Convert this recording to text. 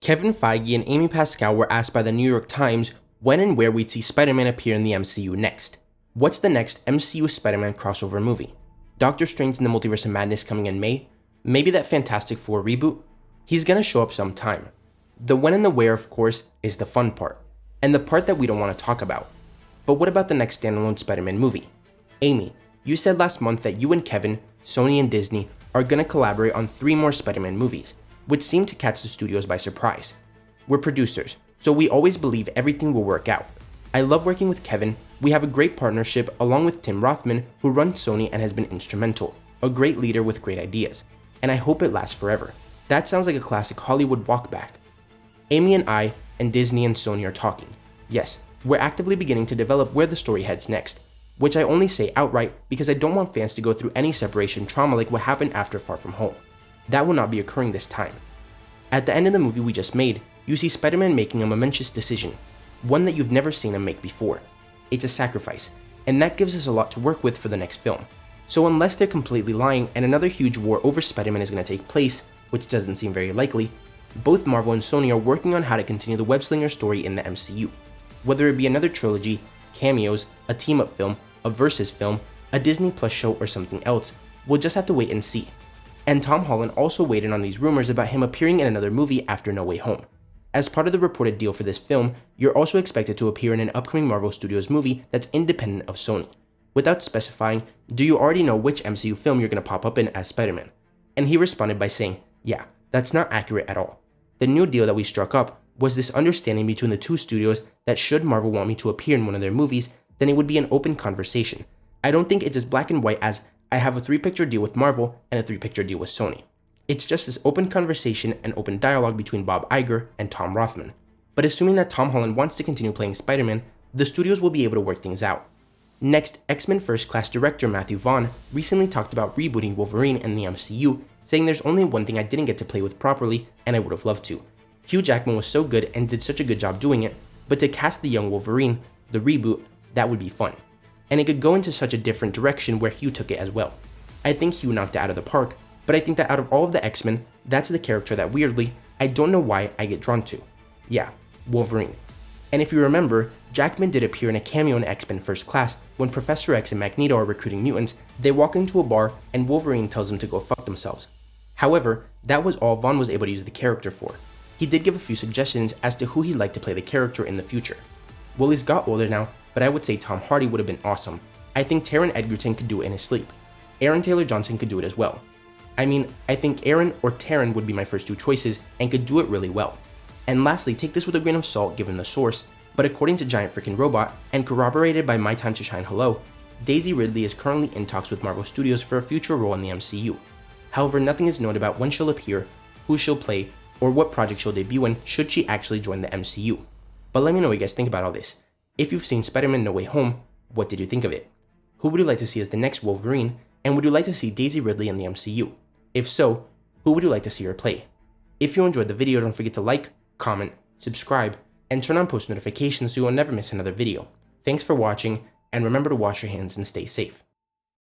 Kevin Feige and Amy Pascal were asked by the New York Times when and where we'd see Spider-Man appear in the MCU next. What's the next MCU Spider-Man crossover movie? Doctor Strange in the Multiverse of Madness coming in May? Maybe that Fantastic Four reboot? He's gonna show up sometime. The when and the where, of course, is the fun part, and the part that we don't want to talk about. But what about the next standalone Spider-Man movie? Amy, you said last month that you and Kevin, Sony and Disney, are gonna collaborate on 3 more Spider-Man movies, which seemed to catch the studios by surprise. We're producers, so we always believe everything will work out. I love working with Kevin. We have a great partnership along with Tom Rothman, who runs Sony and has been instrumental, a great leader with great ideas, and I hope it lasts forever. That sounds like a classic Hollywood walkback. Amy and I and Disney and Sony are talking. Yes, we're actively beginning to develop where the story heads next, which I only say outright because I don't want fans to go through any separation trauma like what happened after Far From Home. That will not be occurring this time. At the end of the movie we just made, you see Spider-Man making a momentous decision, one that you've never seen him make before. It's a sacrifice, and that gives us a lot to work with for the next film. So unless they're completely lying and another huge war over Spider-Man is going to take place, which doesn't seem very likely, both Marvel and Sony are working on how to continue the web-slinger story in the MCU. Whether it be another trilogy, cameos, a team-up film, a versus film, a Disney Plus show, or something else, we'll just have to wait and see. And Tom Holland also weighed in on these rumors about him appearing in another movie after No Way Home. As part of the reported deal for this film, you're also expected to appear in an upcoming Marvel Studios movie that's independent of Sony. Without specifying, do you already know which MCU film you're going to pop up in as Spider-Man? And he responded by saying, yeah, that's not accurate at all. The new deal that we struck up was this understanding between the two studios that should Marvel want me to appear in one of their movies, then it would be an open conversation. I don't think it's as black and white as I have a 3-picture deal with Marvel and a 3-picture deal with Sony. It's just this open conversation and open dialogue between Bob Iger and Tom Rothman. But assuming that Tom Holland wants to continue playing Spider-Man, the studios will be able to work things out. Next, X-Men First Class director Matthew Vaughn recently talked about rebooting Wolverine in the MCU, saying there's only one thing I didn't get to play with properly, and I would have loved to. Hugh Jackman was so good and did such a good job doing it, but to cast the young Wolverine, the reboot, that would be fun. And it could go into such a different direction where Hugh took it as well. I think Hugh knocked it out of the park, but I think that out of all of the X-Men, that's the character that weirdly, I don't know why I get drawn to. Yeah, Wolverine. And if you remember, Jackman did appear in a cameo in X-Men First Class when Professor X and Magneto are recruiting mutants. They walk into a bar and Wolverine tells them to go fuck themselves. However, that was all Vaughn was able to use the character for. He did give a few suggestions as to who he'd like to play the character in the future. Well, he's got older now, but I would say Tom Hardy would have been awesome. I think Taron Egerton could do it in his sleep. Aaron Taylor Johnson could do it as well. I think Aaron or Taron would be my first 2 choices and could do it really well. And lastly, take this with a grain of salt given the source, but according to Giant Freakin Robot and corroborated by MyTimeToShineHello, Daisy Ridley is currently in talks with Marvel Studios for a future role in the MCU. However, nothing is known about when she'll appear, who she'll play, or what project she'll debut in should she actually join the MCU. But let me know what you guys think about all this. If you've seen Spider-Man No Way Home, what did you think of it? Who would you like to see as the next Wolverine, and would you like to see Daisy Ridley in the MCU? If so, who would you like to see her play? If you enjoyed the video, don't forget to like, comment, subscribe, and turn on post notifications so you will never miss another video. Thanks for watching, and remember to wash your hands and stay safe.